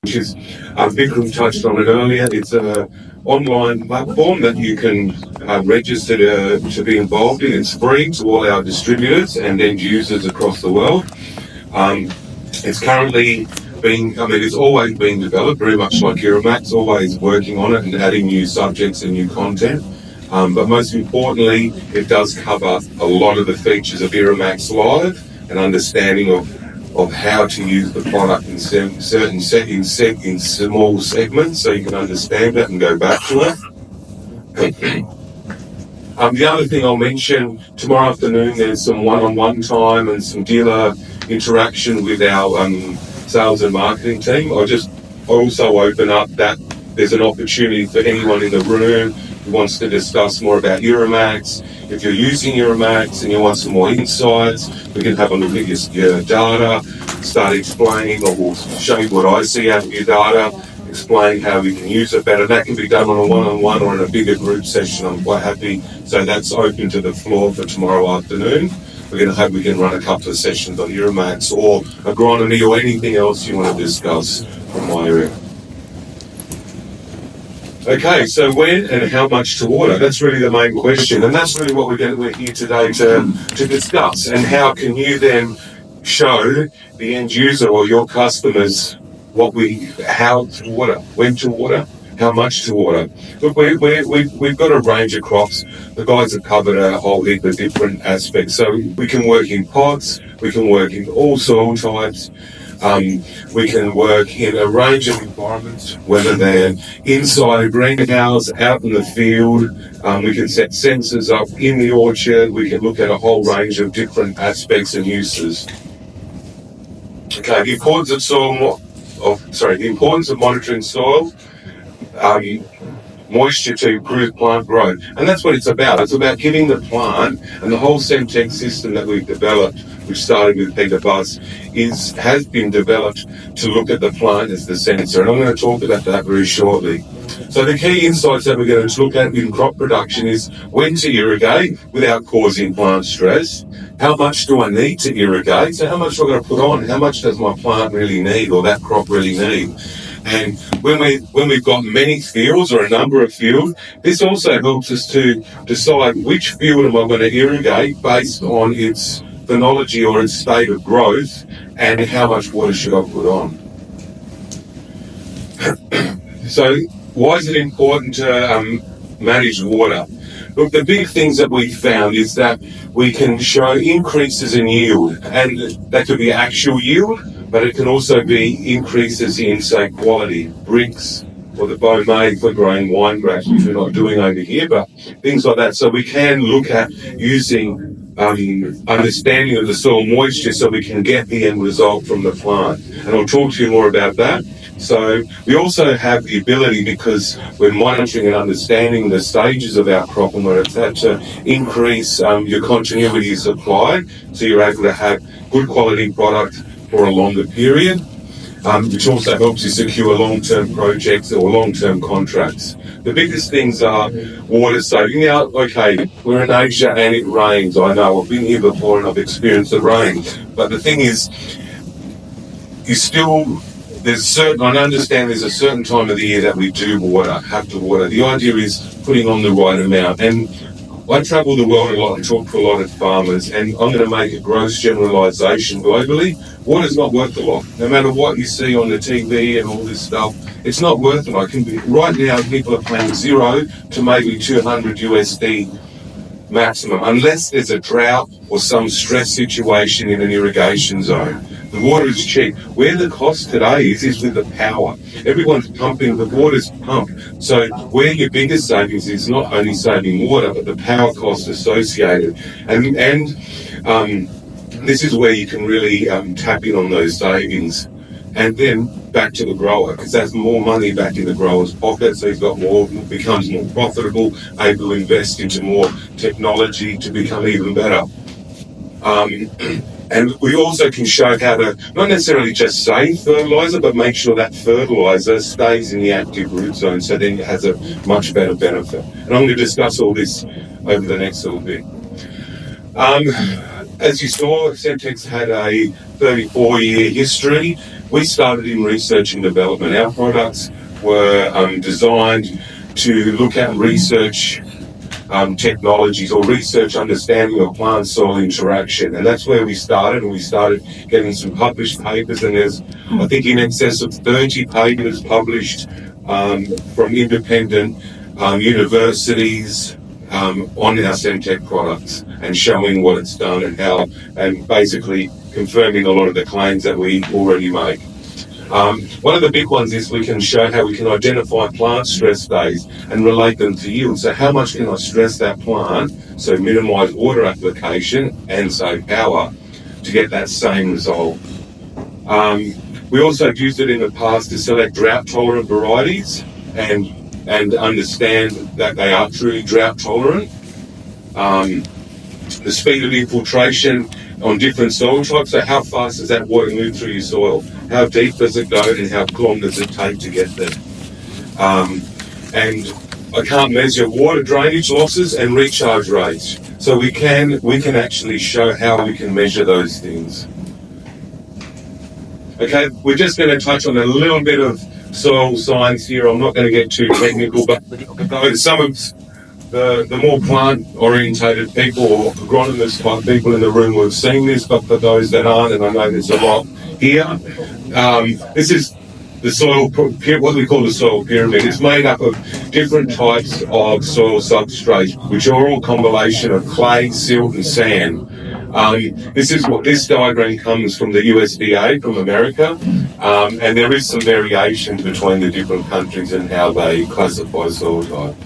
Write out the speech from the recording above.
which is, Vikram touched on it earlier. It's an online platform that you can register to be involved in. It's free to all our distributors and end users across the world. It's currently it's always been developed, very much like Iramax, always working on it and adding new subjects and new content. But most importantly, it does cover a lot of the features of Iramax Live and understanding of how to use the product in certain settings, in small segments, so you can understand it and go back to it. The other thing I'll mention, tomorrow afternoon there's some one-on-one time and some dealer interaction with our sales and marketing team. I'll also open up that there's an opportunity for anyone in the room who wants to discuss more about Iramax. If you're using Iramax and you want some more insights, we can have a look at your data, start explaining, or we'll show you what I see out of your data, explain how we can use it better. That can be done on a one-on-one or in a bigger group session. I'm quite happy. So that's open to the floor for tomorrow afternoon. We're going to hope we can run a couple of sessions on Iramax or agronomy or anything else you want to discuss from my area. Okay, so when and how much to water? That's really the main question, and that's really what we're here today to discuss. And how can you then show the end user or your customers how to water, when to water, how much to water? Look, we've got a range of crops. The guys have covered a whole heap of different aspects. So we can work in pots, we can work in all soil types. We can work in a range of environments, whether they're inside a greenhouse, out in the field. We can set sensors up in the orchard. We can look at a whole range of different aspects and uses. Okay, the importance of monitoring soil, moisture to improve plant growth. And that's what it's about. It's about giving the plant, and the whole Sentek system that we've developed, which started with Peter Buss, has been developed to look at the plant as the sensor. And I'm going to talk about that very shortly. So the key insights that we're going to look at in crop production is when to irrigate without causing plant stress. How much do I need to irrigate? So how much am I going to put on? How much does my plant really need, or that crop really need? And when we've got many fields or a number of fields, this also helps us to decide which field am I going to irrigate based on its phenology or its state of growth, and how much water should I put on. So why is it important to manage water? Look, the big things that we found is that we can show increases in yield, and that could be actual yield, but it can also be increases in, say, quality, bricks, or the bone made for growing wine grapes, which we're not doing over here, but things like that. So we can look at using understanding of the soil moisture so we can get the end result from the plant. And I'll talk to you more about that. So we also have the ability, because we're monitoring and understanding the stages of our crop and where it's at, to increase your continuity of supply, so you're able to have good quality product for a longer period, which also helps you secure long-term projects or long-term contracts. The biggest things are water saving. Now, okay, we're in Asia and it rains. I know, I've been here before and I've experienced the rain. But the thing is, I understand there's a certain time of the year that we have to water. The idea is putting on the right amount. And I travel the world a lot and talk to a lot of farmers, and I'm going to make a gross generalisation globally. Water's not worth a lot. No matter what you see on the TV and all this stuff, it's not worth it. Right now, people are paying 0 to maybe 200 USD maximum, unless there's a drought or some stress situation in an irrigation zone. The water is cheap. Where the cost today is with the power. Everyone's pumping, the water's pumped. So where your biggest savings is not only saving water, but the power cost associated. And this is where you can really tap in on those savings. And then back to the grower, because that's more money back in the grower's pocket, so he's got more, becomes more profitable, able to invest into more technology to become even better. And we also can show how to not necessarily just save fertiliser, but make sure that fertiliser stays in the active root zone, so then it has a much better benefit. And I'm going to discuss all this over the next little bit. As you saw, Sentek's had a 34-year history. we started in research and development. Our products were designed to look at research technologies or research understanding of plant-soil interaction, and that's where we started. And we started getting some published papers, and there's, I think, in excess of 30 papers published from independent universities on our Sentek products, and showing what it's done and how, and basically confirming a lot of the claims that we already make. One of the big ones is we can show how we can identify plant stress days and relate them to yield. So how much can I stress that plant, so minimise water application and save power to get that same result. We also used it in the past to select drought-tolerant varieties and understand that they are truly drought-tolerant. The speed of infiltration on different soil types, so how fast does that water move through your soil? How deep does it go and how long does it take to get there? And I can't measure water drainage losses and recharge rates. So we can actually show how we can measure those things. Okay, we're just going to touch on a little bit of soil science here. I'm not going to get too technical, but some of the more plant-orientated people or agronomist type people in the room will have seen this, but for those that aren't, and I know there's a lot here, this is the soil, what we call the soil pyramid. It's made up of different types of soil substrate, which are all a combination of clay, silt, and sand. This diagram comes from the USDA from America, and there is some variation between the different countries and how they classify soil type.